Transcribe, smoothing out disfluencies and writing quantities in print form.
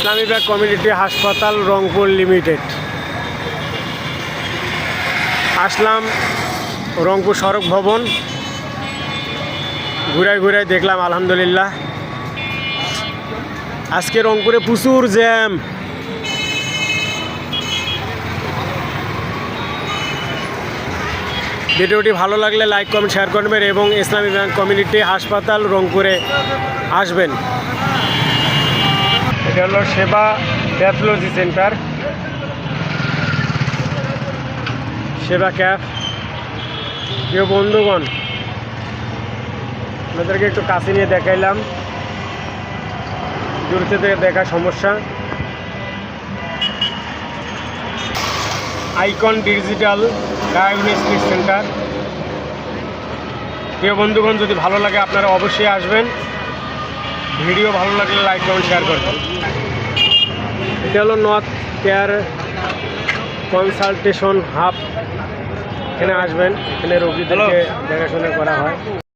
ইসলামী bank community হাসপাতাল Rangpur limited. আসলাম রংপুর সড়ক ভবন, ঘুরায় ঘুরায় দেখলাম আলহামদুলিল্লাহ আজকে রংপুরে প্রচুর জ্যাম। ভিডিওটি ভালো লাগলে লাইক কমেন্ট শেয়ার করবেন এবং ইসলামী ব্যাংক কমিউনিটি হাসপাতাল রংপুরে আসবেন। এটা হলো সেবা প্যাথোলজি সেন্টার, সেবা ক্যাফ। প্রিয় বন্ধুগণ, আপনাদেরকে একটু কাছে নিয়ে দেখাইলাম, দূর থেকে দেখা সমস্যা। Icon digital diagnostic centre. প্রিয় বন্ধুগণ, যদি ভালো লাগে আপনারা অবশ্যই আসবেন। ভিডিও ভালো লাগলে লাইক কমেন্ট শেয়ার করবেন। এটা হলো নর্থ কেয়ার কনসালটেশন হাব। এখানে আসবেন, এখানে রোগীদেরকে দেখাশোনা করা হয়।